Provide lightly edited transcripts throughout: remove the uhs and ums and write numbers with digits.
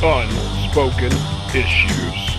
Unspoken Issues.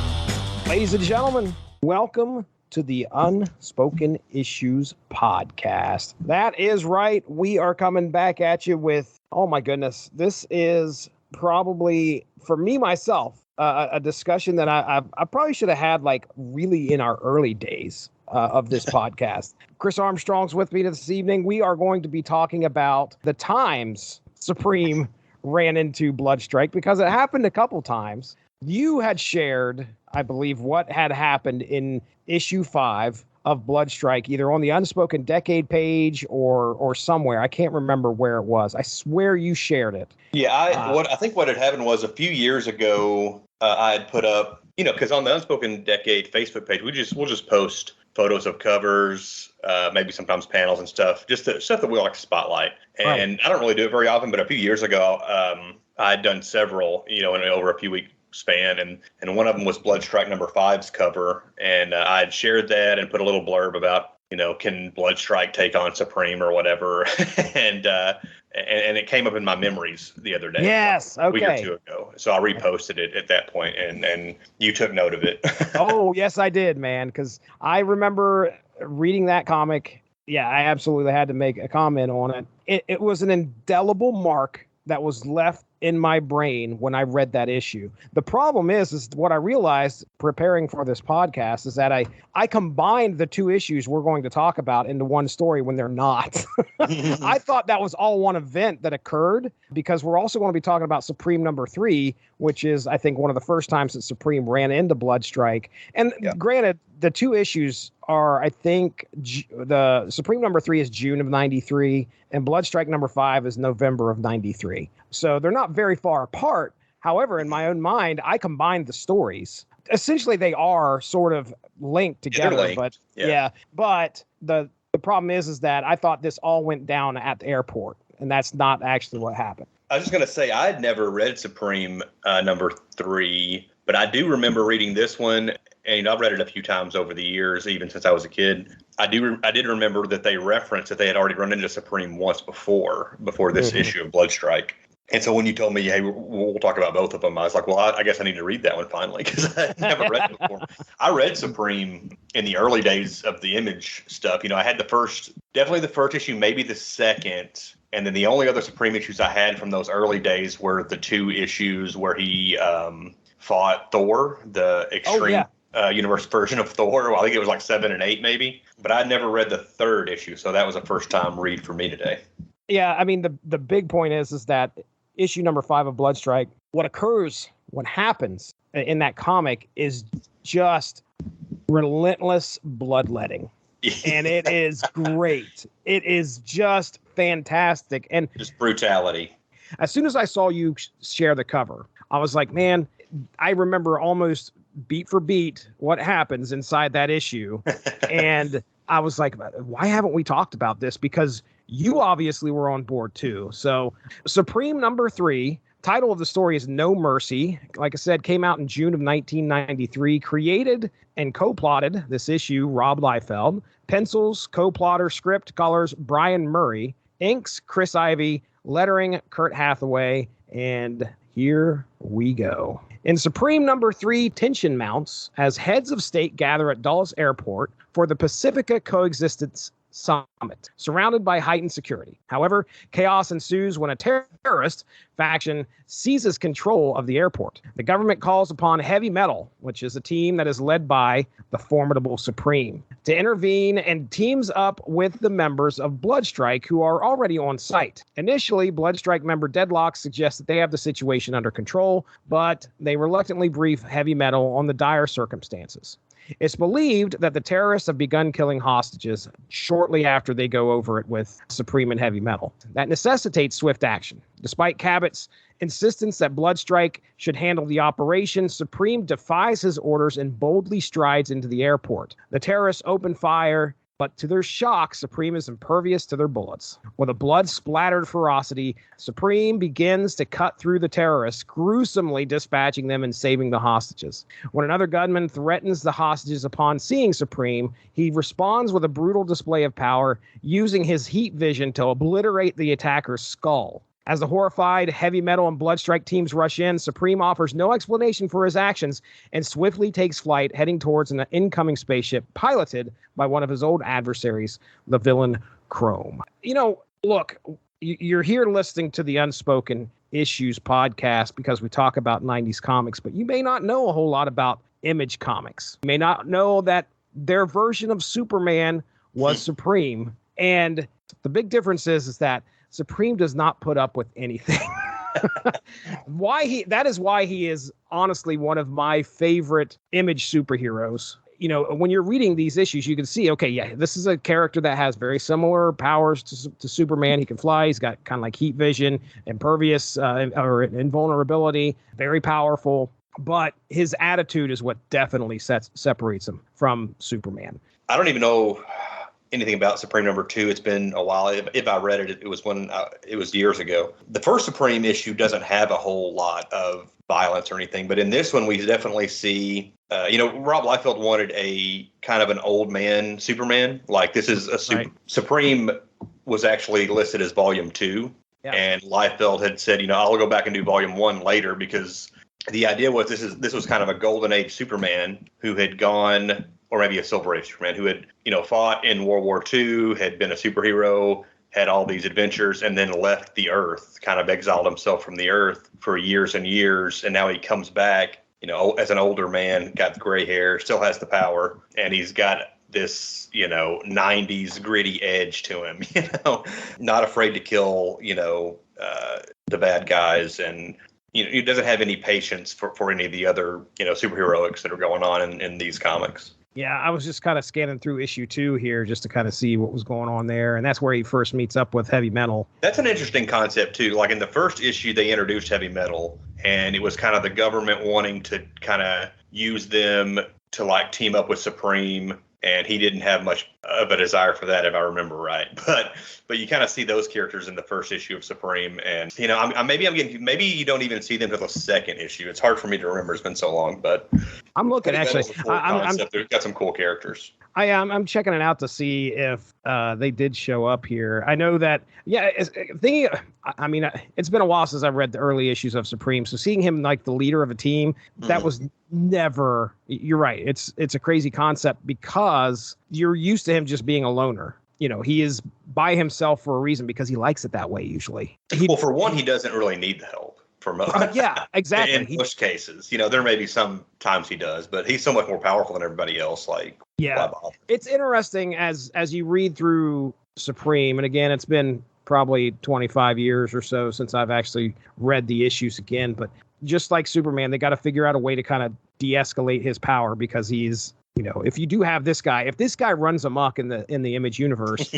Ladies and gentlemen, welcome to the Unspoken Issues podcast. That is right. We are coming back at you with, oh my goodness, this is probably, for me, myself, a discussion that I probably should have had like really in our early days of this podcast. Chris Armstrong's with me this evening. We are going to be talking about the times Supreme ran into Bloodstrike, because it happened a couple times. You had shared, I believe, what had happened in issue 5 of Bloodstrike, either on the Unspoken Decade page or somewhere. I can't remember where it was. I swear you shared it. Yeah, I think what had happened was a few years ago, I had put up, because on the Unspoken Decade Facebook page, we'll just post photos of covers, maybe sometimes panels and stuff, just the stuff that we like to spotlight. And right. I don't really do it very often, but a few years ago, I had done several, in over a few week span, and one of them was Bloodstrike number 5's cover, and I had shared that and put a little blurb about, can Bloodstrike take on Supreme or whatever, and it came up in my memories the other day. Yes, okay. A week or two ago. So I reposted it at that point, and you took note of it. Oh, yes, I did, man, because I remember reading that comic. Yeah, I absolutely had to make a comment on it. It was an indelible mark that was left in my brain when I read that issue. The problem is what I realized preparing for this podcast is that I combined the two issues we're going to talk about into one story when they're not. I thought that was all one event that occurred, because we're also going to be talking about Supreme number 3, which is, I think, one of the first times that Supreme ran into Bloodstrike. And Granted, the two issues are, I think, the Supreme number 3 is June of 93, and Bloodstrike number 5 is November of 93. So they're not very far apart. However, in my own mind, I combined the stories. Essentially, they are sort of linked together. But the problem is that I thought this all went down at the airport, and that's not actually what happened. I was just going to say, I had never read Supreme number 3, but I do remember reading this one, and I've read it a few times over the years, even since I was a kid. I did remember that they referenced that they had already run into Supreme once before this issue of Bloodstrike. And so when you told me, hey, we'll talk about both of them, I was like, well, I guess I need to read that one finally, because I never read it before. I read Supreme in the early days of the Image stuff. I had definitely the first issue, maybe the second. And then the only other Supreme issues I had from those early days were the 2 issues where he fought Thor, the Extreme Universe version of Thor. Well, I think it was like 7 and 8 maybe. But I'd never read the 3rd issue, so that was a first-time read for me today. Yeah, I mean, the big point is that issue number 5 of Bloodstrike, what happens in that comic is just relentless bloodletting. And it is great. It is just fantastic. And just brutality. As soon as I saw you share the cover, I was like, man, I remember almost beat for beat what happens inside that issue. And I was like, why haven't we talked about this? Because you obviously were on board too. So Supreme number 3, title of the story is No Mercy. Like I said, came out in June of 1993, created and co-plotted this issue, Rob Liefeld. Pencils, co-plotter, script, colors, Brian Murray. Inks, Chris Ivey. Lettering, Kurt Hathaway. And here we go. In Supreme number 3, tension mounts as heads of state gather at Dulles Airport for the Pacifica Coexistence Summit, surrounded by heightened security. However, chaos ensues when a terrorist faction seizes control of the airport. The government calls upon Heavy Metal, which is a team that is led by the formidable Supreme, to intervene, and teams up with the members of Bloodstrike, who are already on site. Initially, Bloodstrike member Deadlock suggests that they have the situation under control, but they reluctantly brief Heavy Metal on the dire circumstances. It's believed that the terrorists have begun killing hostages shortly after they go over it with Supreme and Heavy Metal. That necessitates swift action. Despite Cabbot's insistence that Bloodstrike should handle the operation, Supreme defies his orders and boldly strides into the airport. The terrorists open fire, but to their shock, Supreme is impervious to their bullets. With a blood-splattered ferocity, Supreme begins to cut through the terrorists, gruesomely dispatching them and saving the hostages. When another gunman threatens the hostages upon seeing Supreme, he responds with a brutal display of power, using his heat vision to obliterate the attacker's skull. As the horrified Heavy Metal and Bloodstrike teams rush in, Supreme offers no explanation for his actions and swiftly takes flight, heading towards an incoming spaceship piloted by one of his old adversaries, the villain Chrome. Look, you're here listening to the Unspoken Issues podcast because we talk about 90s comics, but you may not know a whole lot about Image Comics. You may not know that their version of Superman was Supreme. And the big difference is that Supreme does not put up with anything. That is why he is honestly one of my favorite Image superheroes. When you're reading these issues, you can see, okay, yeah, this is a character that has very similar powers to Superman. He can fly. He's got kind of like heat vision, impervious or invulnerability, very powerful. But his attitude is what definitely separates him from Superman. I don't even know anything about Supreme #2. It's been a while. If I read it, it was years ago. The first Supreme issue doesn't have a whole lot of violence or anything, but in this one, we definitely see. Rob Liefeld wanted a kind of an old man Superman. Like this is right. Supreme was actually listed as Volume 2, and Liefeld had said, I'll go back and do Volume 1 later because the idea was this was kind of a golden age Superman who had gone, or maybe a Silver Age Superman who had fought in World War II, had been a superhero, had all these adventures, and then left the Earth, kind of exiled himself from the Earth for years and years, and now he comes back. As an older man, got the gray hair, still has the power, and he's got this, 90s gritty edge to him, not afraid to kill, the bad guys. And, he doesn't have any patience for any of the other, superheroics that are going on in these comics. Yeah, I was just kind of scanning through issue 2 here just to kind of see what was going on there. And that's where he first meets up with Heavy Metal. That's an interesting concept, too. Like in the first issue, they introduced Heavy Metal, and it was kind of the government wanting to kind of use them to like team up with Supreme. And he didn't have much of a desire for that, if I remember right. But you kind of see those characters in the first issue of Supreme, and maybe you don't even see them until the second issue. It's hard for me to remember; it's been so long. But I'm looking actually. They've got some cool characters. I'm checking it out to see if they did show up here. I know that. Yeah, it's been a while since I've read the early issues of Supreme. So seeing him like the leader of a team, that was never. You're right. It's a crazy concept because you're used to him just being a loner. He is by himself for a reason because he likes it that way usually. For one, he doesn't really need the help. For most. Yeah, exactly. In most cases, there may be some times he does, but he's so much more powerful than everybody else. It's interesting as you read through Supreme, and again, it's been probably 25 years or so since I've actually read the issues again. But just like Superman, they got to figure out a way to kind of de-escalate his power because he's, if you do have this guy, if this guy runs amok in the Image universe,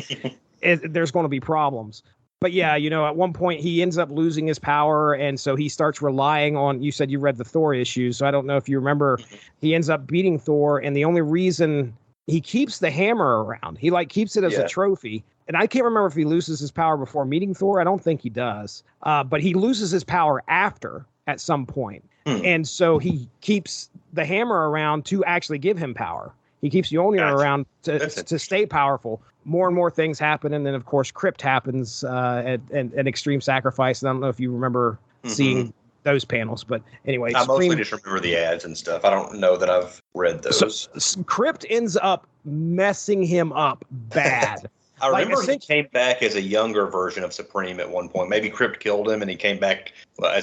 there's going to be problems. But yeah, at one point he ends up losing his power, and so he starts relying on. You said you read the Thor issues, so I don't know if you remember. He ends up beating Thor, and the only reason he keeps the hammer around, he keeps it as a trophy. And I can't remember if he loses his power before meeting Thor. I don't think he does. But he loses his power after at some point. And so he keeps the hammer around to actually give him power. He keeps Mjolnir around to stay powerful. More and more things happen. And then, of course, Crypt happens at Extreme Sacrifice. And I don't know if you remember seeing those panels. But anyway. I mostly just remember the ads and stuff. I don't know that I've read those. So Crypt ends up messing him up bad. I remember he came back as a younger version of Supreme at one point. Maybe Crypt killed him, and he came back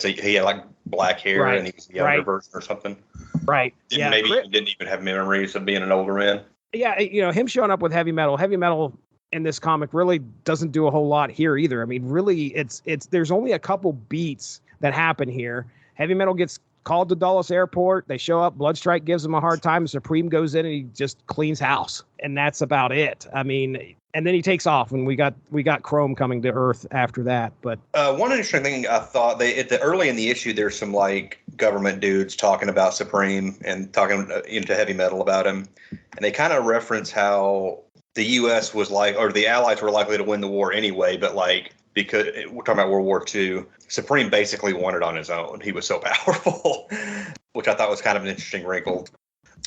he had black hair, and he was a younger version or something. Right. Maybe he didn't even have memories of being an older man. Yeah, him showing up with Heavy Metal. Heavy Metal in this comic really doesn't do a whole lot here either. I mean, really, it's there's only a couple beats that happen here. Heavy Metal gets called to Dulles Airport. They show up. Bloodstrike gives him a hard time. Supreme goes in and he just cleans house, and that's about it. I mean. And then he takes off, and we got Chrome coming to Earth after that. But one interesting thing I thought early in the issue, there's some government dudes talking about Supreme and talking into Heavy Metal about him, and they kind of reference how the U.S. was or the Allies were likely to win the war anyway, but because we're talking about World War II, Supreme basically won it on his own. He was so powerful, which I thought was kind of an interesting wrinkle.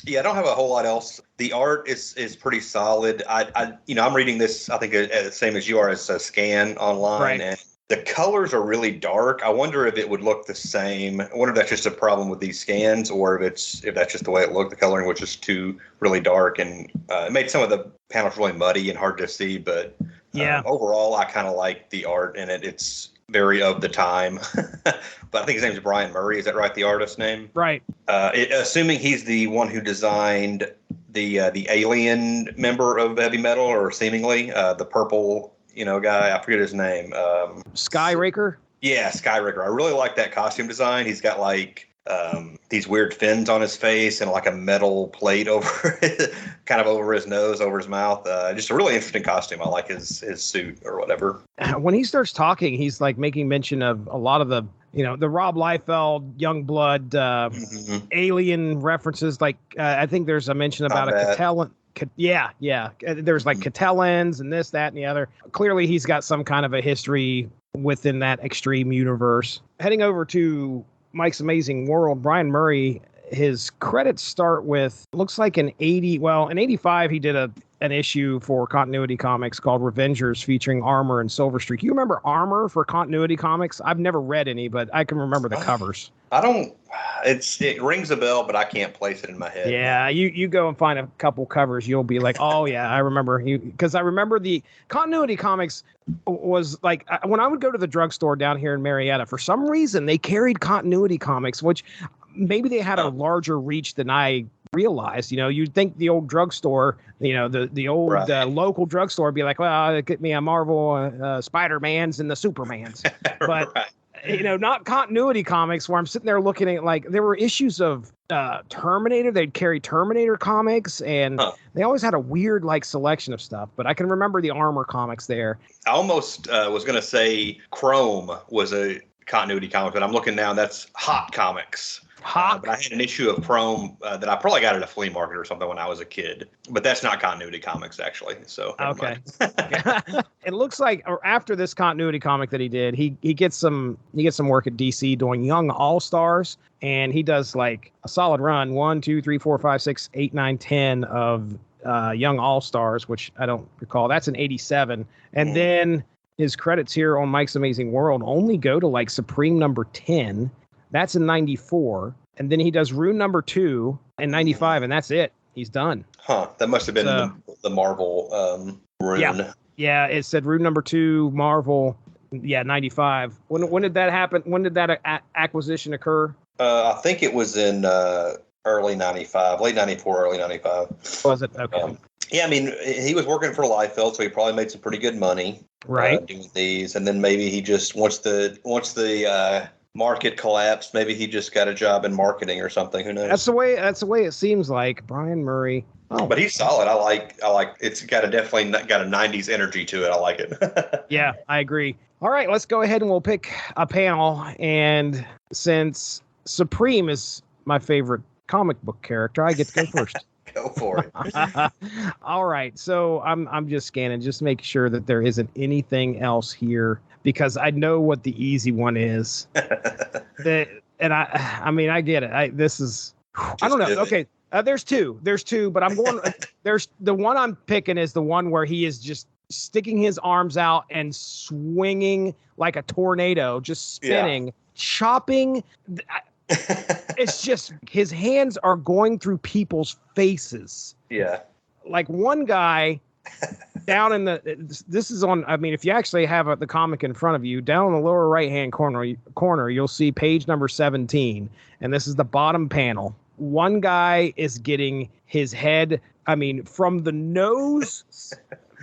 Yeah, I don't have a whole lot else. The art is pretty solid. I'm reading this, I think, same as you are, as a scan online, and The colors are really dark. I wonder if it would look the same. I wonder if that's just a problem with these scans, or if that's just the way it looked. The coloring was just too really dark, and it made some of the panels really muddy and hard to see. But overall, I kind of like the art in it. It's very of the time. But I think his name is Brian Murray. Is that right? The artist's name? Right. Assuming he's the one who designed the alien member of heavy metal, or seemingly the purple guy. I forget his name. Skyraker? Yeah, Skyraker. I really like that costume design. He's got like these weird fins on his face and like a metal plate over kind of over his nose, over his mouth. Just a really interesting costume. I like his suit or whatever. When he starts talking, he's like making mention of a lot of the Rob Liefeld, Youngblood, alien references. Like I think there's a mention about a Catalan. Yeah. There's like Catalans and this, that, and the other. Clearly, he's got some kind of a history within that extreme universe. Heading over to Mike's Amazing World, Brian Murray, his credits start with, looks like in 85, he did an issue for Continuity Comics called Revengers featuring Armor and Silver Streak. You remember Armor for Continuity Comics? I've never read any, but I can remember the covers. I don't. It rings a bell, but I can't place it in my head. Yeah, you go and find a couple covers, you'll be like, oh yeah, I remember you, because I remember the Continuity Comics was like when I would go to the drugstore down here in Marietta. For some reason, they carried Continuity Comics, which maybe they had a larger reach than I realized. You'd think the old drugstore, the old local drugstore would be like, well, get me a Marvel Spider-Mans and the Supermans, but. Right. Not Continuity Comics, where I'm sitting there looking at, like, there were issues of Terminator. They'd carry Terminator comics, and they always had a weird, like, selection of stuff. But I can remember the Armor comics there. I almost was going to say Chrome was a Continuity comic, but I'm looking now, that's Hot Comics. But I had an issue of Chrome that I probably got at a flea market or something when I was a kid. But that's not Continuity Comics, actually. So okay. It looks like after this Continuity comic that he did, he gets some work at DC doing Young All-Stars, and he does like a solid run 1, 2, 3, 4, 5, 6, 8, 9, 10 of Young All-Stars, which I don't recall. That's in 87, and then his credits here on Mike's Amazing World only go to like Supreme number 10. That's in 94. And then he does Rune number 2 in 95, and that's it. He's done. That must have been the Marvel Rune. Yeah, it said Rune number 2, Marvel, 95. When did that happen? When did that acquisition occur? I think it was in early 95, late 94, early 95. Was it? Okay. Yeah, I mean, he was working for Liefeld, so he probably made some pretty good money doing these. And then maybe he just, once the market collapsed, maybe he just got a job in marketing or something. Who knows? That's the way it seems like. Brian Murray. Oh, but he's solid. I like. It's definitely got a 90s energy to it. I like it. Yeah, I agree. All right, let's go ahead and we'll pick a panel. And since Supreme is my favorite comic book character, I get to go first. Go for it. All right, so I'm just scanning, just make sure that there isn't anything else here, because I know what the easy one is. And I mean, I get it. I don't know. Okay, there's two, but I'm going. There's the one I'm picking is the one where he is just sticking his arms out and swinging like a tornado, just spinning, chopping. It's just his hands are going through people's faces. Yeah. Like one guy down in this is on, I mean, if you actually have the comic in front of you, down in the lower right-hand corner, you'll see page number 17. And this is the bottom panel. One guy is getting his head, I mean, from the nose,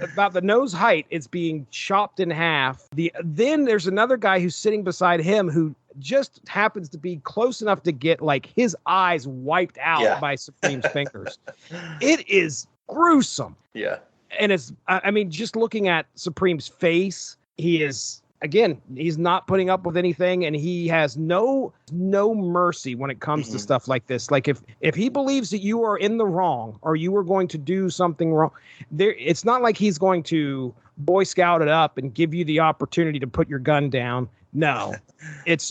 about the nose height, it's being chopped in half. Then there's another guy who's sitting beside him who just happens to be close enough to get like his eyes wiped out by Supreme's fingers. It is gruesome. Yeah. And it's, I mean, just looking at Supreme's face, he is, again, he's not putting up with anything, and he has no mercy when it comes to stuff like this. Like if he believes that you are in the wrong or you are going to do something wrong, it's not like he's going to Boy Scout it up and give you the opportunity to put your gun down. No,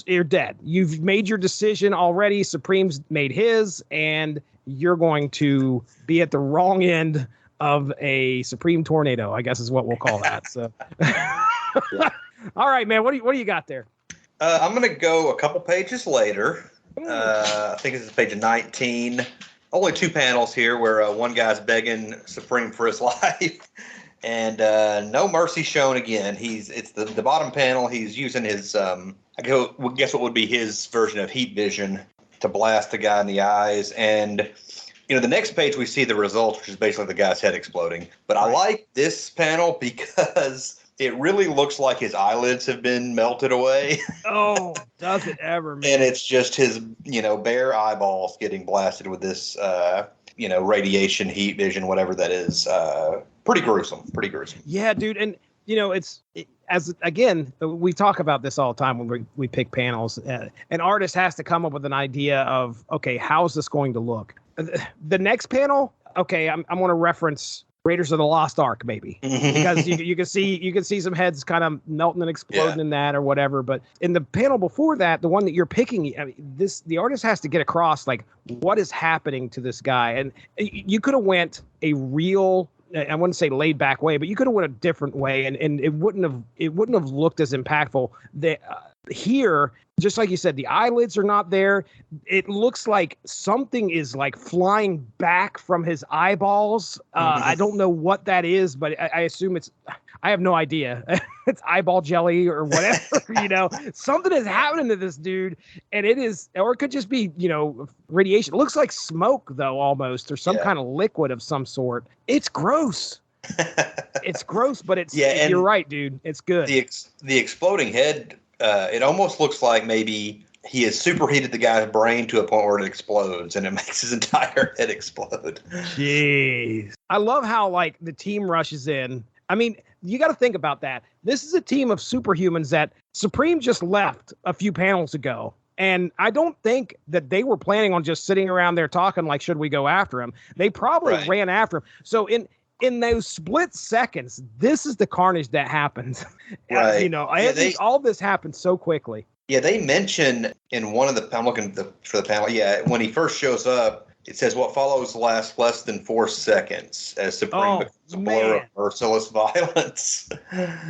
you're dead. You've made your decision already. Supreme's made his, and you're going to be at the wrong end of a Supreme tornado, I guess is what we'll call that. So All right, man. What do you got there? I'm going to go a couple pages later. I think this is page 19. Only 2 panels here where one guy's begging Supreme for his life. And no mercy shown again. It's the bottom panel. He's using his, guess what would be his version of heat vision to blast the guy in the eyes. And, the next page we see the results, which is basically the guy's head exploding. But I like this panel because it really looks like his eyelids have been melted away. Oh, does it ever, man? And it's just his, bare eyeballs getting blasted with this, radiation, heat vision, whatever that is. Pretty gruesome. Yeah, dude. And, we talk about this all the time when we pick panels. An artist has to come up with an idea of, okay, how's this going to look? The next panel, okay, I'm going to reference Raiders of the Lost Ark, maybe, because you can see some heads kind of melting and exploding in that or whatever. But in the panel before that, the one that you're picking, the artist has to get across like what is happening to this guy, and you could have went a real, I wouldn't say laid back way, but you could have went a different way, and it wouldn't have looked as impactful. Here, just like you said, the eyelids are not there. It looks like something is like flying back from his eyeballs. I don't know what that is, but I assume I have no idea. It's eyeball jelly or whatever, something is happening to this dude, and or it could just be, radiation. It looks like smoke though, almost, or some kind of liquid of some sort. It's gross. It's gross, but you're right, dude. It's good. The exploding head, it almost looks like maybe he has superheated the guy's brain to a point where it explodes, and it makes his entire head explode. Jeez. I love how, like, the team rushes in. I mean, you got to think about that. This is a team of superhumans that Supreme just left a few panels ago. And I don't think that they were planning on just sitting around there talking like, should we go after him? They probably ran after him. So in those split seconds, this is the carnage that happens. Right. All this happened so quickly. Yeah, they mention in one of the, I'm looking for the panel. Yeah, when he first shows up, it says what follows lasts less than 4 seconds as Supreme becomes a blur of merciless violence.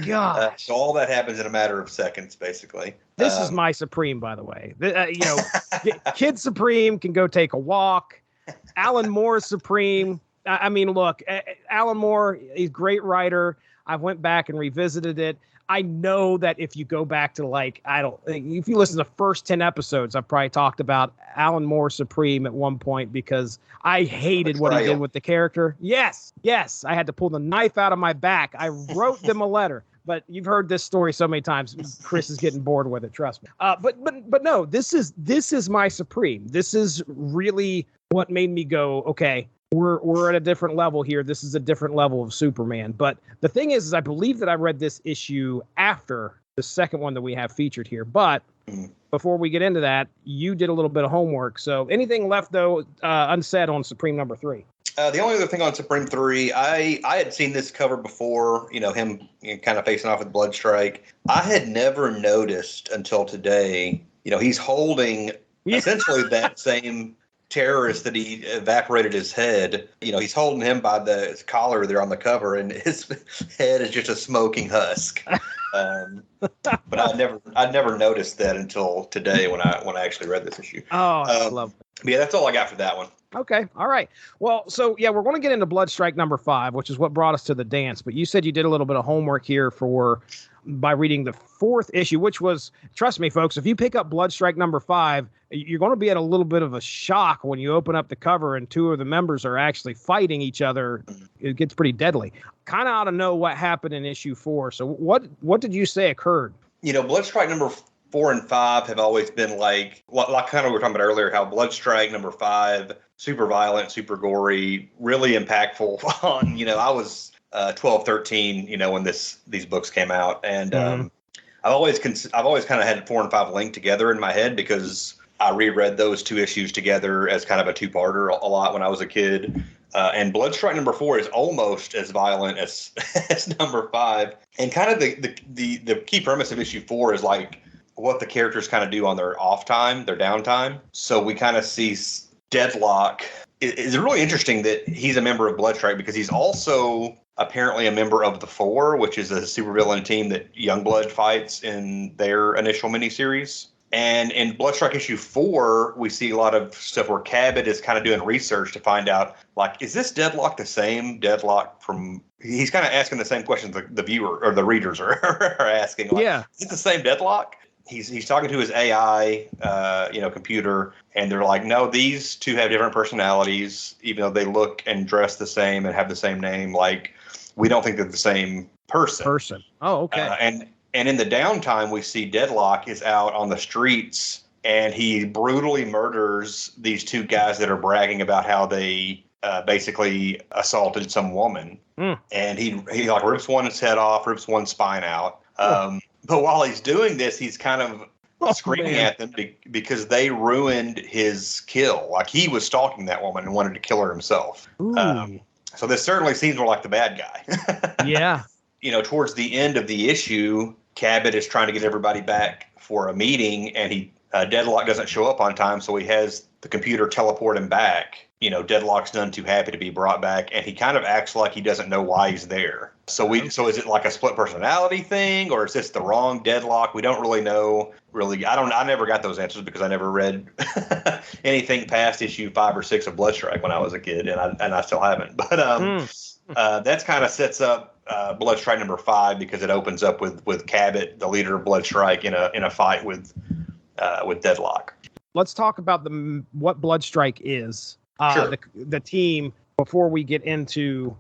Gosh. So all that happens in a matter of seconds, basically. This is my Supreme, by the way. Kid Supreme can go take a walk. Alan Moore's Supreme. I mean, look, Alan Moore, he's a great writer. I went back and revisited it. I know that if you go back to if you listen to the first 10 episodes, I've probably talked about Alan Moore Supreme at one point because I hated what he did with the character. Yes. I had to pull the knife out of my back. I wrote them a letter. But you've heard this story so many times. Chris is getting bored with it. Trust me. But no, this is my Supreme. This is really what made me go, okay, we're at a different level here. This is a different level of Superman. But the thing is I believe that I read this issue after the second one that we have featured here. But before we get into that, you did a little bit of homework. So anything left, though, unsaid on Supreme number 3? The only other thing on Supreme 3, I had seen this cover before, him kind of facing off with Bloodstrike. I had never noticed until today, he's holding essentially that same terrorist that he evaporated his head. He's holding him by the collar there on the cover, and his head is just a smoking husk. But I'd never noticed that until today when I actually read this issue. Oh, I love it. Yeah, that's all I got for that one. Okay. All right. Well, so yeah, we're going to get into Bloodstrike number 5, which is what brought us to the dance. But you said you did a little bit of homework here by reading the 4th issue, which was, trust me, folks, if you pick up Bloodstrike number 5, you're going to be at a little bit of a shock when you open up the cover and 2 of the members are actually fighting each other. It gets pretty deadly. Kind of ought to know what happened in issue 4. So what did you say occurred? Bloodstrike number 4 and 5 have always been like kind of we were talking about earlier, how Bloodstrike number 5, super violent, super gory, really impactful on, I was 12, 13, when these books came out. And I've always kind of had 4 and 5 linked together in my head because I reread those 2 issues together as kind of a 2-parter a lot when I was a kid. And Bloodstrike number 4 is almost as violent as number 5. And kind of the key premise of issue 4 is like what the characters kind of do on their off time, their downtime. So we kind of see Deadlock. It's really interesting that he's a member of Bloodstrike because he's also apparently a member of the Four, which is a supervillain team that Youngblood fights in their initial miniseries. And in Bloodstrike issue 4, we see a lot of stuff where Cabbot is kind of doing research to find out, like, is this Deadlock the same Deadlock from... He's kind of asking the same questions the viewer or the readers are asking. Like, Yeah. Is it the same Deadlock? He's talking to his AI, computer, and they're like, no, these two have different personalities, even though they look and dress the same and have the same name. Like, we don't think they're the same person. Oh, okay. And in the downtime, we see Deadlock is out on the streets, and he brutally murders these two guys that are bragging about how they basically assaulted some woman. And he like rips one's head off, rips one's spine out. But while he's doing this, he's kind of screaming at them because they ruined his kill. Like, he was stalking that woman and wanted to kill her himself. So this certainly seems more like the bad guy. Yeah. Towards the end of the issue, Cabbot is trying to get everybody back for a meeting, and Deadlock doesn't show up on time, so he has the computer teleport him back. Deadlock's none too happy to be brought back, and he kind of acts like he doesn't know why he's there. So is it like a split personality thing, or is this the wrong Deadlock? We don't really know. Really, I never got those answers because I never read anything past issue 5 or 6 of Bloodstrike when I was a kid, and I still haven't. But that's kind of sets up Bloodstrike number 5, because it opens up with Cabbot, the leader of Bloodstrike, in a fight with Deadlock. Let's talk about what Bloodstrike is. Sure. The team, before we get into.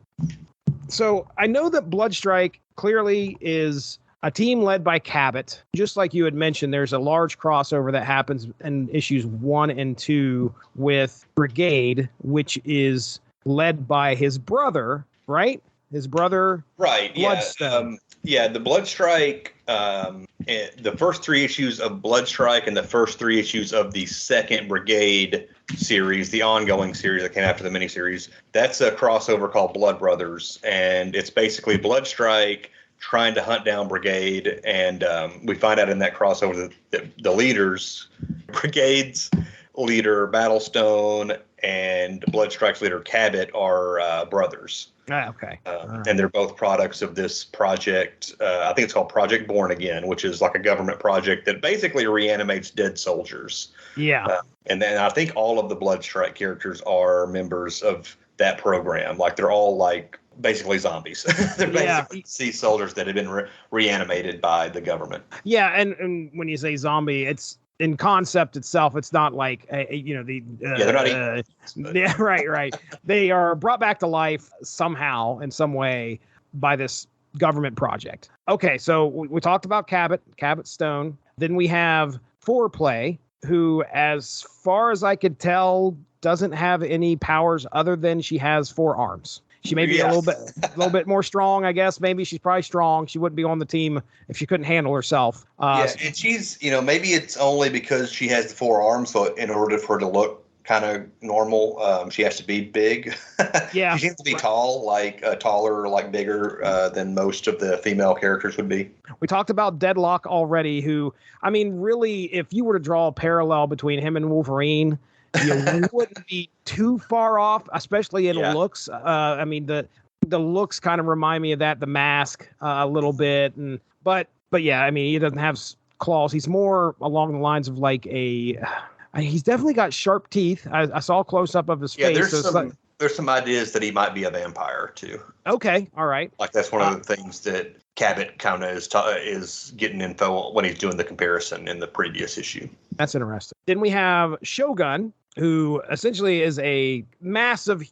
So I know that Bloodstrike clearly is a team led by Cabbot. Just like you had mentioned, there's a large crossover that happens in issues 1 and 2 with Brigade, which is led by his brother, right? His brother, right? Bloodstone. The Bloodstrike, the first 3 issues of Bloodstrike and the first 3 issues of the second Brigade series, the ongoing series that came after the miniseries, that's a crossover called Blood Brothers, and it's basically Bloodstrike trying to hunt down Brigade, and we find out in that crossover that the leaders, Brigade's leader Battlestone and Bloodstrike's leader Cabbot, are brothers. Okay. And they're both products of this project. I think it's called Project Born Again, which is like a government project that basically reanimates dead soldiers. Yeah. And then I think all of the Bloodstrike characters are members of that program. Like, they're all like basically zombies. They're basically sea soldiers that have been reanimated by the government. Yeah, and when you say zombie, it's in concept itself, it's not like they're not yeah, right. They are brought back to life somehow in some way by this government project. Okay, so we talked about Cabbot Stone. Then we have Foreplay, who, as far as I could tell, doesn't have any powers other than she has 4 arms. She may be a little bit more strong, I guess. Maybe she's probably strong. She wouldn't be on the team if she couldn't handle herself. And she's, maybe it's only because she has the 4 arms, so in order for her to look kind of normal, she has to be big. Yeah. She seems to be tall, taller, bigger than most of the female characters would be. We talked about Deadlock already, who, I mean, really, if you were to draw a parallel between him and Wolverine, you wouldn't be too far off, especially in looks. I mean, the looks kind of remind me of that, the mask a little bit, but yeah, I mean, he doesn't have claws. He's more along the lines of like he's definitely got sharp teeth. I saw a close up of his face. There's some ideas that he might be a vampire too. Okay, all right. Like, that's one of the things that Cabbot kind of is getting info when he's doing the comparison in the previous issue. That's interesting. Then we have Shogun, who essentially is a massive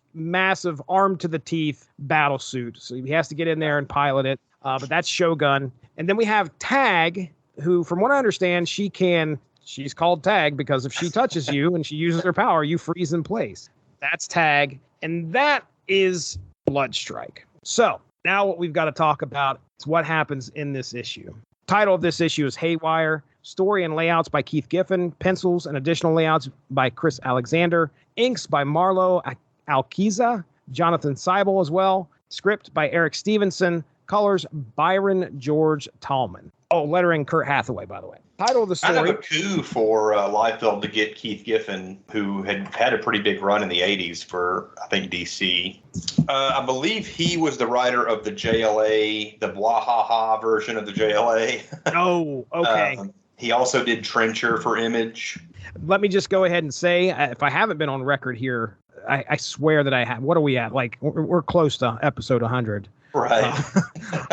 armed to the teeth battle suit. So he has to get in there and pilot it. But that's Shogun. And then we have Tag, who, from what I understand, she's called Tag because if she touches you and she uses her power, you freeze in place. That's Tag. And that is Bloodstrike. So now what we've got to talk about is what happens in this issue. Title of this issue is Haywire. Story and layouts by Keith Giffen. Pencils and additional layouts by Chris Alexander. Inks by Marlo Alquiza. Jonathan Seibel as well. Script by Eric Stevenson. Colors Byron George Tallman. Oh, lettering Kurt Hathaway, by the way. Title of the story. Kind of a coup for Liefeld to get Keith Giffen, who had a pretty big run in the 80s for, I think, DC. I believe he was the writer of the JLA, the Bwahaha version of the JLA. Oh, okay. He also did Trencher for Image. Let me just go ahead and say, if I haven't been on record here, I swear that I have. What are we at? Like, we're close to episode 100. Right.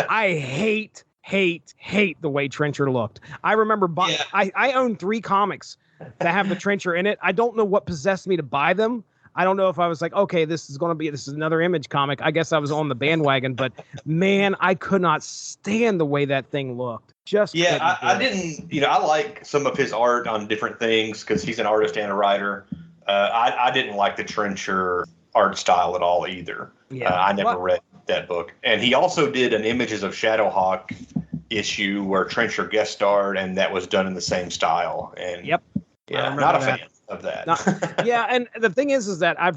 I hate the way Trencher looked. I remember I own 3 comics that have the Trencher in it. I don't know what possessed me to buy them. I don't know if I was like, okay, this is another Image comic. I guess I was on the bandwagon, but man, I could not stand the way that thing looked. I didn't, I like some of his art on different things because he's an artist and a writer. I didn't like the Trencher art style at all either. Yeah. I never read that book. And he also did an Images of Shadowhawk issue where Trencher guest starred, and that was done in the same style. And yep. Yeah, not a fan of that. Yeah, and the thing is that I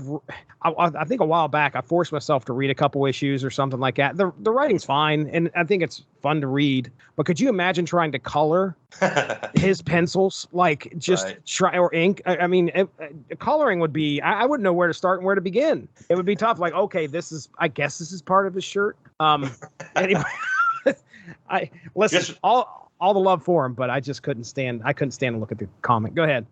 think a while back I forced myself to read a couple issues or something like that. The writing's fine, and I think it's fun to read. But could you imagine trying to color his pencils, like try or ink? I mean, coloring would be. I wouldn't know where to start and where to begin. It would be tough. Like, okay, I guess this is part of his shirt. Anyway, I listen. All the love for him, but I just couldn't stand to look at the comic. Go ahead.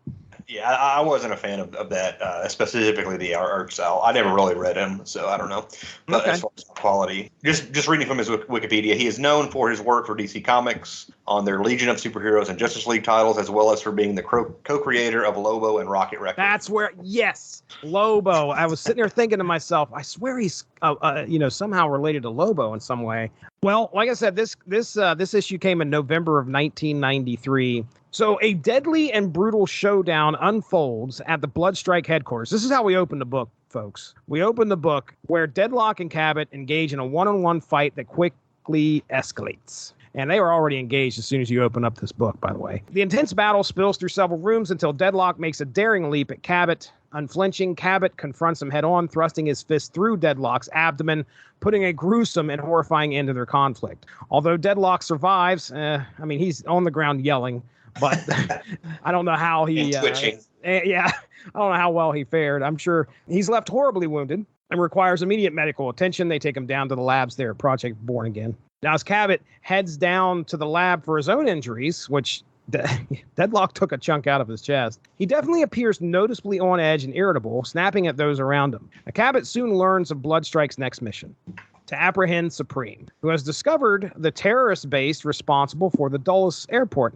Yeah, I wasn't a fan of that, specifically the art style. I never really read him, so I don't know. But as far as quality, just reading from his Wikipedia, he is known for his work for DC Comics on their Legion of Superheroes and Justice League titles, as well as for being the co-creator of Lobo and Rocket Records. That's where, yes, Lobo. I was sitting there thinking to myself, I swear he's, somehow related to Lobo in some way. Well, like I said, this issue came in November of 1993. So a deadly and brutal showdown unfolds at the Bloodstrike headquarters. This is how we open the book, folks. We open the book where Deadlock and Cabbot engage in a one-on-one fight that quickly escalates. And they were already engaged as soon as you open up this book, by the way. The intense battle spills through several rooms until Deadlock makes a daring leap at Cabbot. Unflinching, Cabbot confronts him head-on, thrusting his fist through Deadlock's abdomen, putting a gruesome and horrifying end to their conflict. Although Deadlock survives, he's on the ground yelling, but I don't know how he... twitching. I don't know how well he fared. I'm sure he's left horribly wounded and requires immediate medical attention. They take him down to the labs there at Project Born Again. Now, as Cabbot heads down to the lab for his own injuries, which Deadlock took a chunk out of his chest, he definitely appears noticeably on edge and irritable, snapping at those around him. Now, Cabbot soon learns of Bloodstrike's next mission, to apprehend Supreme, who has discovered the terrorist base responsible for the Dulles Airport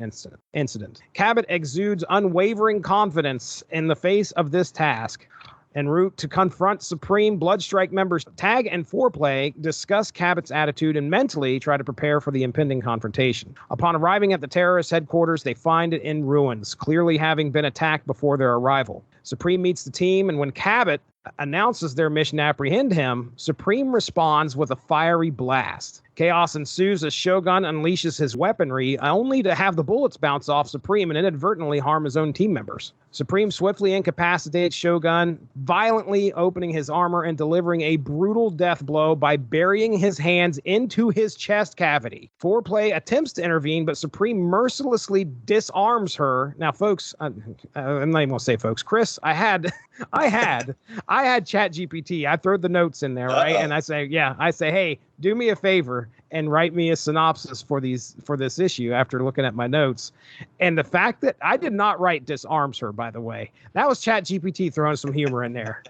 incident. Cabbot exudes unwavering confidence in the face of this task. En route to confront Supreme, Bloodstrike members Tag and Foreplay discuss Cabbot's attitude and mentally try to prepare for the impending confrontation. Upon arriving at the terrorist headquarters, they find it in ruins, clearly having been attacked before their arrival. Supreme meets the team, and when Cabbot announces their mission to apprehend him, Supreme responds with a fiery blast. Chaos ensues as Shogun unleashes his weaponry, only to have the bullets bounce off Supreme and inadvertently harm his own team members. Supreme swiftly incapacitates Shogun, violently opening his armor and delivering a brutal death blow by burying his hands into his chest cavity. Foreplay attempts to intervene, but Supreme mercilessly disarms her. Now, folks, I'm not even going to say folks. Chris, I had ChatGPT. I threw the notes in there, right? And I say, hey, do me a favor and write me a synopsis for this issue after looking at my notes. And the fact that I did not write disarms her, by the way, that was ChatGPT throwing some humor in there.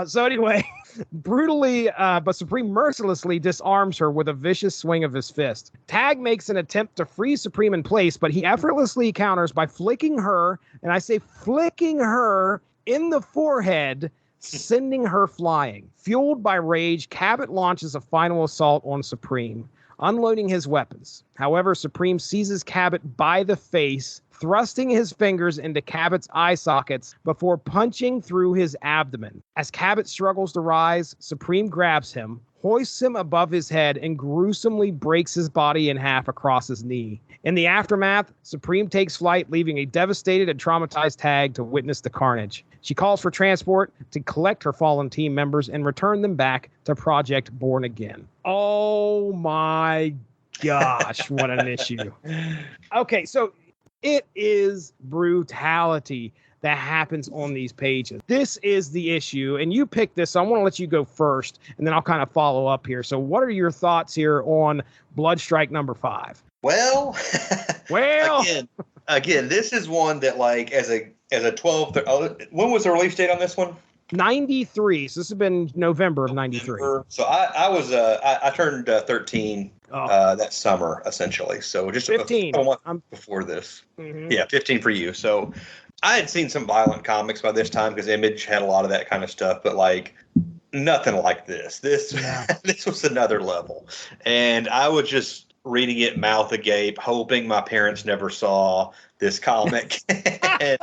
So anyway, brutally, but Supreme mercilessly disarms her with a vicious swing of his fist. Tag makes an attempt to freeze Supreme in place, but he effortlessly counters by flicking her, and I say flicking her in the forehead, sending her flying. Fueled by rage, Cabbot launches a final assault on Supreme, unloading his weapons. However, Supreme seizes Cabbot by the face, thrusting his fingers into Cabot's eye sockets before punching through his abdomen. As Cabbot struggles to rise, Supreme grabs him, hoists him above his head, and gruesomely breaks his body in half across his knee. In the aftermath, Supreme takes flight, leaving a devastated and traumatized Tag to witness the carnage. She calls for transport to collect her fallen team members and return them back to Project Born Again. Oh my gosh, what an issue. Okay, so it is brutality that happens on these pages. This is the issue, and you picked this, so I want to let you go first, and then I'll kind of follow up here. So what are your thoughts here on Bloodstrike number 5? Well, Well, again, this is one that, like, as a 12, when was the release date on this one? 93. So this has been November of 93. So I turned 13 that summer, essentially. So just 15 a month before this. Mm-hmm. Yeah, 15 for you. So I had seen some violent comics by this time because Image had a lot of that kind of stuff, but like nothing like this. This was another level. And I was just reading it mouth agape, hoping my parents never saw this comic and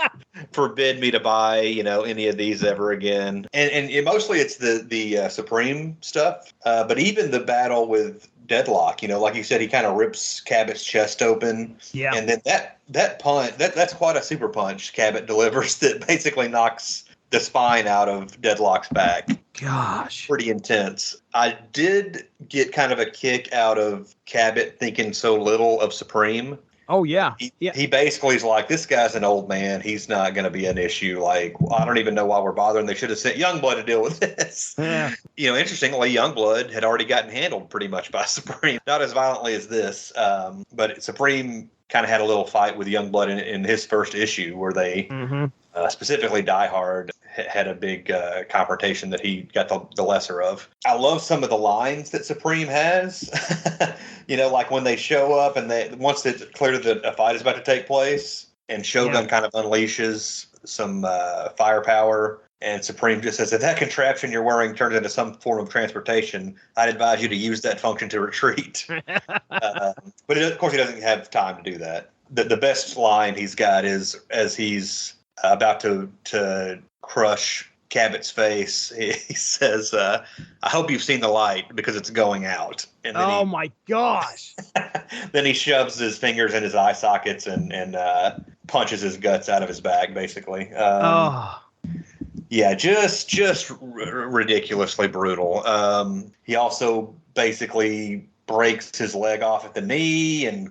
forbid me to buy, any of these ever again. And mostly it's the Supreme stuff. But even the battle with Deadlock, like you said, he kind of rips Cabot's chest open. Yeah. And then that punch, that's quite a super punch Cabot delivers that basically knocks the spine out of Deadlock's back. Gosh. Pretty intense. I did get kind of a kick out of Cabot thinking so little of Supreme. Oh, yeah. He basically is like, this guy's an old man. He's not going to be an issue. Like, I don't even know why we're bothering. They should have sent Youngblood to deal with this. Yeah. Interestingly, Youngblood had already gotten handled pretty much by Supreme. Not as violently as this, but Supreme kind of had a little fight with Youngblood in his first issue where they specifically Die Hard had a big confrontation that he got the lesser of. I love some of the lines that Supreme has. Like when they show up and once it's clear that a fight is about to take place and Shogun kind of unleashes some firepower and Supreme just says, if that contraption you're wearing turns into some form of transportation, I'd advise you to use that function to retreat. But of course he doesn't have time to do that. The best line he's got is as he's about to crush Cabot's face, he says, I hope you've seen the light because it's going out. And then my gosh. Then he shoves his fingers in his eye sockets and punches his guts out of his back, basically. Yeah, just ridiculously brutal. He also basically breaks his leg off at the knee and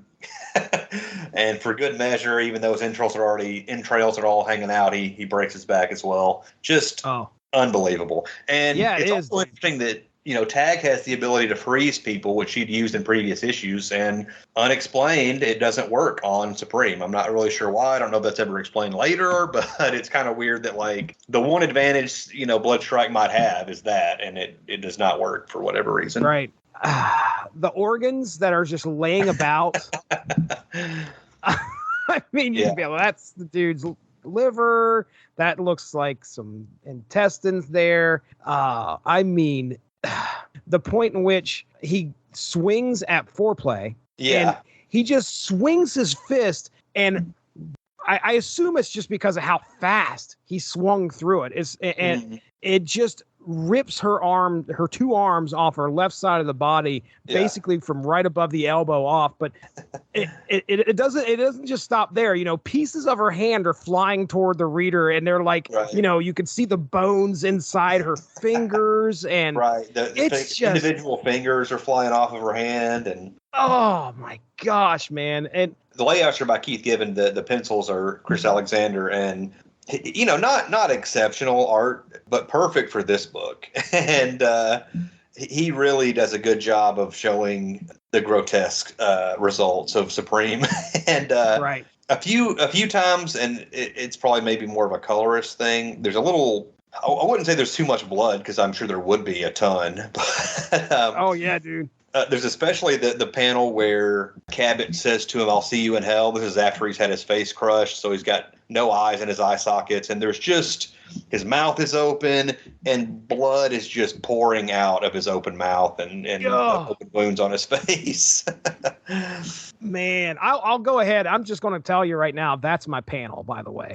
and for good measure, even though his entrails are all hanging out, he breaks his back as well. Just unbelievable. And it's also interesting that Tag has the ability to freeze people, which he'd used in previous issues, and unexplained, it doesn't work on Supreme. I'm not really sure why. I don't know if that's ever explained later, but it's kind of weird that like the one advantage Bloodstrike might have is that, and it does not work for whatever reason. Right. The organs that are just laying about. I mean, you can be like, that's the dude's liver. That looks like some intestines there. I mean, the point in which he swings at foreplay. Yeah. And he just swings his fist, and I assume it's just because of how fast he swung through it. It just rips her two arms off her left side of the body, basically from right above the elbow off. But it doesn't just stop there. Pieces of her hand are flying toward the reader, and they're like, you can see the bones inside her fingers, and individual fingers are flying off of her hand, and oh my gosh, man! And the layouts are by Keith Giffen. The pencils are Chris Alexander, and not exceptional art, but perfect for this book. And he really does a good job of showing the grotesque results of Supreme. And a few times, and it's probably maybe more of a colorist thing, there's a little, I wouldn't say there's too much blood, because I'm sure there would be a ton. But, oh yeah, dude. There's especially the panel where Cabot says to him, I'll see you in hell. This is after he's had his face crushed, so he's got no eyes in his eye sockets, and there's just, his mouth is open, and blood is just pouring out of his open mouth and open wounds on his face. Man, I'll go ahead. I'm just going to tell you right now, that's my panel, by the way.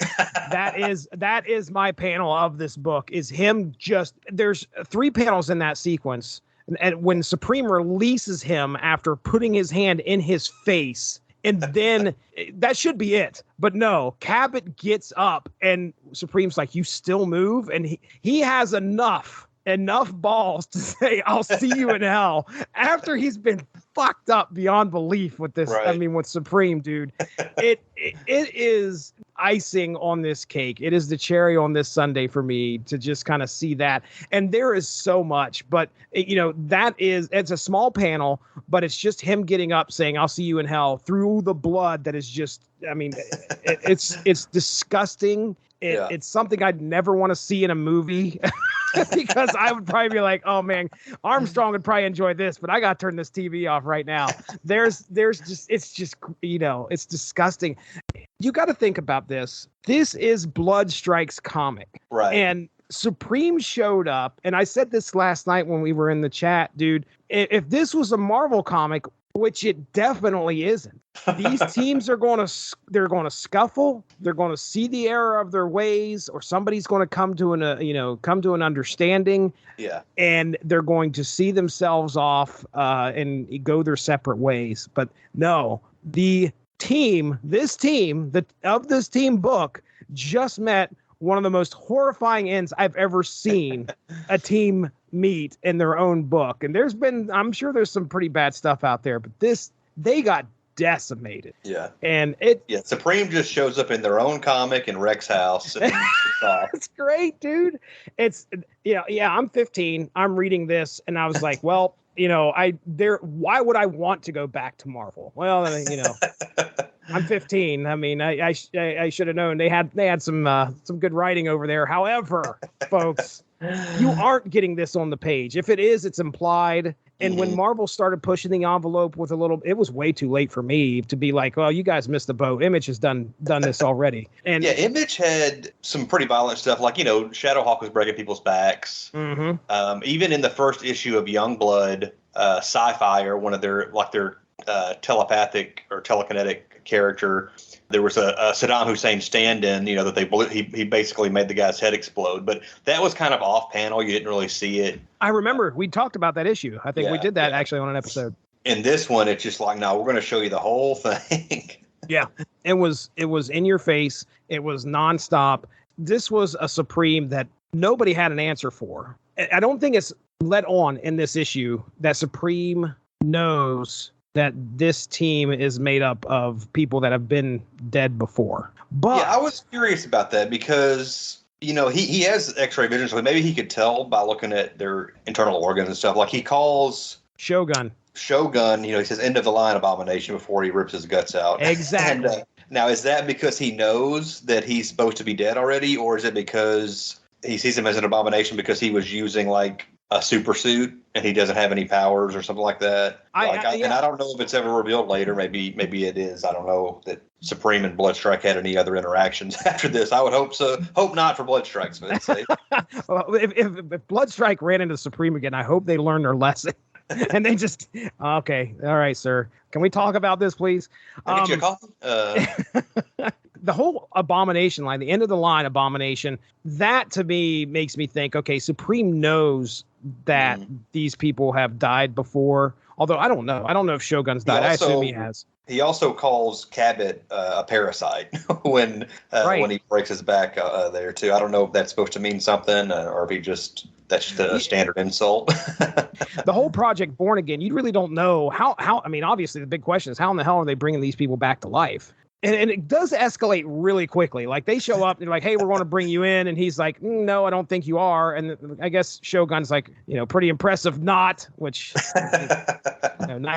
That is my panel of this book, is him there's 3 panels in that sequence. And when Supreme releases him after putting his hand in his face, and then that should be it. But no, Cabot gets up and Supreme's like, you still move? And he has enough balls to say, I'll see you in hell, after he's been fucked up beyond belief with this. Right. I mean, with Supreme, dude, it is icing on this cake. It is the cherry on this sundae for me to just kind of see that. And there is so much, but it's a small panel, but it's just him getting up saying, "I'll see you in hell," through the blood that is just, I mean, it's disgusting. It's something I'd never want to see in a movie. Because I would probably be like, "Oh man, Armstrong would probably enjoy this, but I got to turn this TV off right now." There's just, it's just, it's disgusting. You got to think about this. This is Bloodstrike's comic. Right. And Supreme showed up, and I said this last night when we were in the chat, dude, if this was a Marvel comic, which it definitely isn't, these teams are going to scuffle. They're going to see the error of their ways, or somebody's going to come to an understanding. Yeah. And they're going to see themselves off and go their separate ways. But no, this team book just met one of the most horrifying ends I've ever seen a team meet in their own book. And I'm sure there's some pretty bad stuff out there, but they got decimated. Yeah. And Supreme just shows up in their own comic in Rex's house. And it's great, dude. I'm 15. I'm reading this and I was like, well, why would I want to go back to Marvel? Well, I'm 15. I mean, I should have known they had some good writing over there. However, folks, you aren't getting this on the page. If it is, it's implied. And when Marvel started pushing the envelope with it was way too late for me to be like, well, you guys missed the boat. Image has done this already. And yeah, Image had some pretty violent stuff. Like, Shadowhawk was breaking people's backs. Mm-hmm. Even in the first issue of Youngblood, Sci-Fi, or one of their telepathic or telekinetic character, there was a Saddam Hussein stand-in, that they blew. He basically made the guy's head explode, but that was kind of off panel. You didn't really see it. I remember we talked about that issue. I think we did that actually on an episode. In this one, it's just like, no, we're going to show you the whole thing. Yeah, it was in your face. It was nonstop. This was a Supreme that nobody had an answer for. I don't think it's let on in this issue that Supreme knows that this team is made up of people that have been dead before. But yeah, I was curious about that because, he has X-ray vision, so maybe he could tell by looking at their internal organs and stuff. Like he calls Shogun, he says end of the line abomination before he rips his guts out. Exactly. And, now, is that because he knows that he's supposed to be dead already, or is it because he sees him as an abomination because he was using like a super suit and he doesn't have any powers or something like that? And I don't know if it's ever revealed later. Maybe it is. I don't know that Supreme and Bloodstrike had any other interactions after this. I would hope so. Hope not for Bloodstrike's sake. Well, if Bloodstrike ran into Supreme again, I hope they learned their lesson. And they just, okay, all right, sir. Can we talk about this, please? Can I get you a coffee? The whole abomination line, the end of the line abomination, that to me makes me think, okay, Supreme knows that these people have died before. Although I don't know. I don't know if Shogun's died. I assume he has. He also calls Cabbot a parasite when he breaks his back there too. I don't know if that's supposed to mean something or if that's just a standard insult. The whole Project Born Again, you really don't know how. I mean, obviously the big question is how in the hell are they bringing these people back to life? And it does escalate really quickly. Like they show up and they're like, hey, we're going to bring you in. And he's like, no, I don't think you are. And I guess Shogun's like, pretty impressive not, which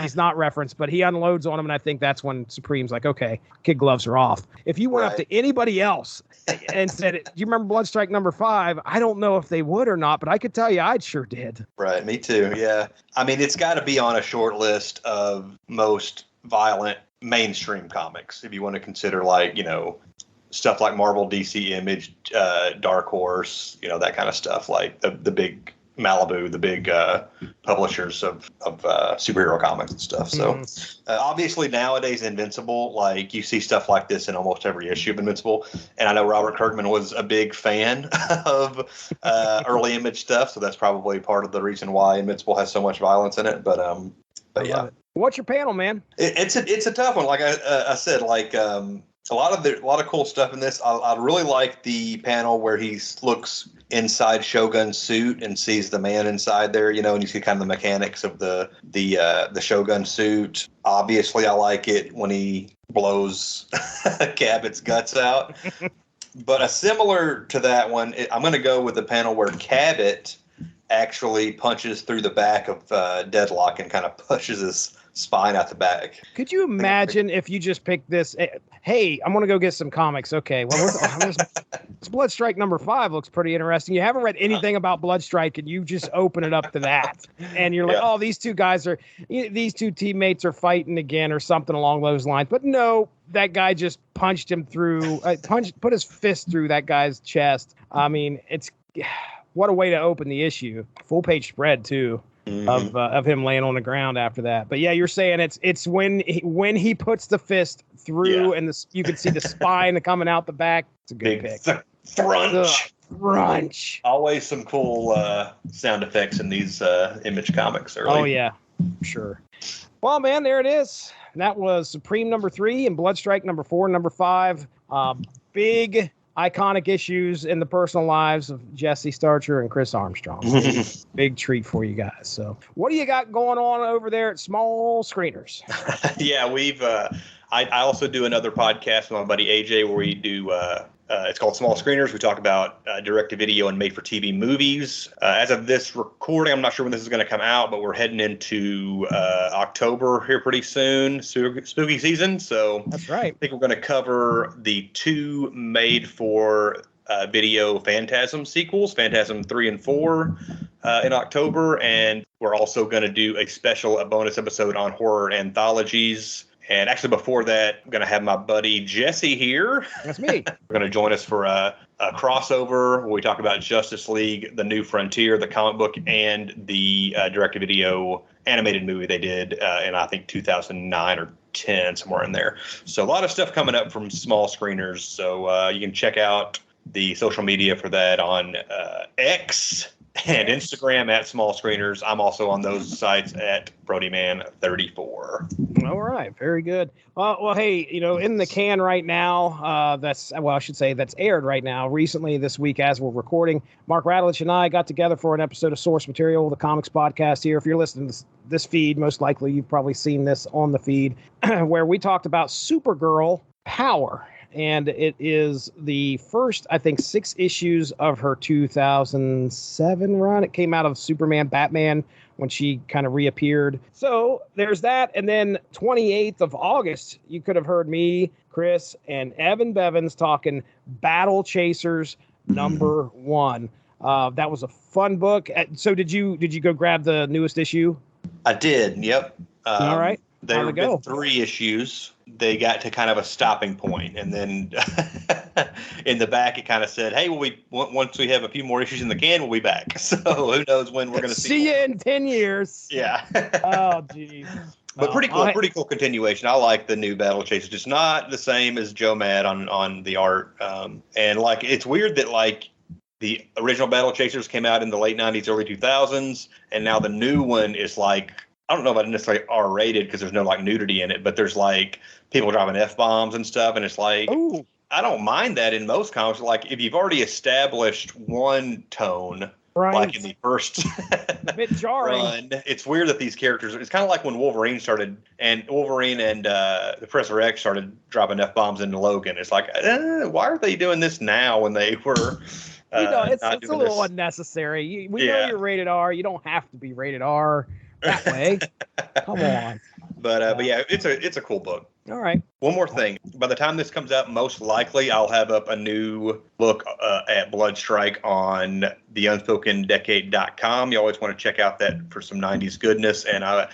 he's not referenced, but he unloads on him. And I think that's when Supreme's like, okay, kid gloves are off. If you went up to anybody else and said, do you remember Bloodstrike number 5? I don't know if they would or not, but I could tell you I sure did. Right. Me too. Yeah. I mean, it's got to be on a short list of most violent mainstream comics, if you want to consider stuff like Marvel, DC, Image, Dark Horse, that kind of stuff, like the big Malibu, the big publishers of superhero comics and stuff. So obviously nowadays Invincible, like you see stuff like this in almost every issue of Invincible. And I know Robert Kirkman was a big fan of early Image stuff, so that's probably part of the reason why Invincible has so much violence in it. But yeah. What's your panel, man? It's a tough one. Like I said, A lot of cool stuff in this. I really like the panel where he looks inside Shogun's suit and sees the man inside there, and you see kind of the mechanics of the Shogun suit. Obviously, I like it when he blows Cabot's guts out. But similar to that one, I'm going to go with the panel where Cabot actually punches through the back of Deadlock and kind of pushes his spine out the back. Could you imagine if you just picked this? Hey, I'm going to go get some comics. Okay, well, this Bloodstrike number 5 looks pretty interesting. You haven't read anything about Bloodstrike, and you just open it up to that, and you're like, oh, these two teammates are fighting again, or something along those lines. But no, that guy just punched him through, put his fist through that guy's chest. I mean, what a way to open the issue. Full page spread too. Mm-hmm. Of him laying on the ground after that. But yeah, you're saying it's when he puts the fist through and you can see the spine coming out the back. It's a good pick. Crunch. Always some cool sound effects in these Image comics early. Oh yeah, sure. Well, man, there it is. That was Supreme number 3 and Bloodstrike number 4 and number 5. Big iconic issues in the personal lives of Jesse Starcher and Chris Armstrong. Big treat for you guys. So what do you got going on over there at Small Screeners? Yeah, I also do another podcast with my buddy AJ where we do it's called Small Screeners. We talk about direct-to-video and made-for-TV movies. As of this recording, I'm not sure when this is going to come out, but we're heading into October here pretty soon, spooky season. So that's right. I think we're going to cover the 2 made-for-video Phantasm sequels, Phantasm 3 and 4, in October. And we're also going to do a bonus episode on horror anthologies. And actually, before that, I'm going to have my buddy Jesse here. That's me. We're going to join us for a crossover where we talk about Justice League, The New Frontier, the comic book, and the direct-to-video animated movie they did in, I think, 2009 or 10, somewhere in there. So a lot of stuff coming up from Small Screeners. So you can check out the social media for that on X and Instagram at Small Screeners. I'm also on those sites at BrodyMan34. All right, very good. Well, hey, in the can right now, that's aired right now. Recently, this week as we're recording, Mark Radulich and I got together for an episode of Source Material, the comics podcast here. If you're listening to this feed, most likely you've probably seen this on the feed, where we talked about Supergirl Power. And it is the first, I think, 6 issues of her 2007 run. It came out of Superman, Batman, when she kind of reappeared. So there's that. And then 28th of August, you could have heard me, Chris, and Evan Bevins talking Battle Chasers number 1. That was a fun book. So did you go grab the newest issue? I did. Yep. All right. There have been 3 issues. They got to kind of a stopping point, and then in the back it kind of said, "Hey, once we have a few more issues in the can, we'll be back." So who knows when we're going to see you in 10 years? Yeah. Oh, geez. But pretty cool continuation. I like the new Battle Chasers. It's not the same as Joe Mad on the art, and like it's weird that like the original Battle Chasers came out in the late '90s, early 2000s, and now the new one is like, I don't know about necessarily R-rated because there's no like nudity in it, but there's like people dropping F-bombs and stuff, and it's like, ooh, I don't mind that in most comics. Like if you've already established one tone, right, like in the first a bit jarring. Run, it's weird that these characters. It's kind of like when Wolverine and the Professor X started dropping F-bombs into Logan. It's like, why are they doing this now when they were? It's a little unnecessary. We know you're rated R. You don't have to be rated R that way. Come on. But yeah, it's a cool book. All right. One more thing. By the time this comes out, most likely I'll have up a new look at Bloodstrike on the UnspokenDecade.com. You always want to check out that for some 90s goodness. And I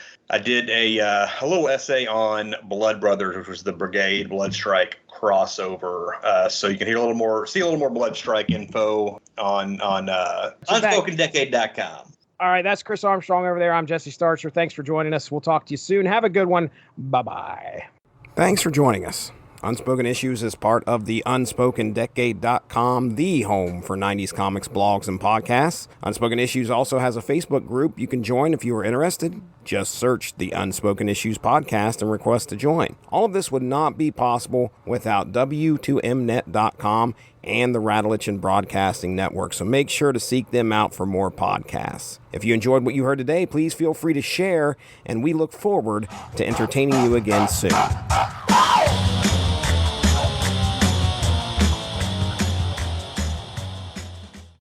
did a little essay on Blood Brothers, which was the Brigade Bloodstrike crossover. So you can see a little more Bloodstrike info on UnspokenDecade.com. All right, that's Chris Armstrong over there. I'm Jesse Starcher. Thanks for joining us. We'll talk to you soon. Have a good one. Bye-bye. Thanks for joining us Unspoken Issues is part of the UnspokenDecade.com, the home for 90s comics, blogs, and podcasts. Unspoken Issues also has a Facebook group you can join if you are interested. Just search the Unspoken Issues podcast and request to join. All of this would not be possible without W2Mnet.com and the Rattlich and Broadcasting Network, so make sure to seek them out for more podcasts. If you enjoyed what you heard today, please feel free to share, and we look forward to entertaining you again soon.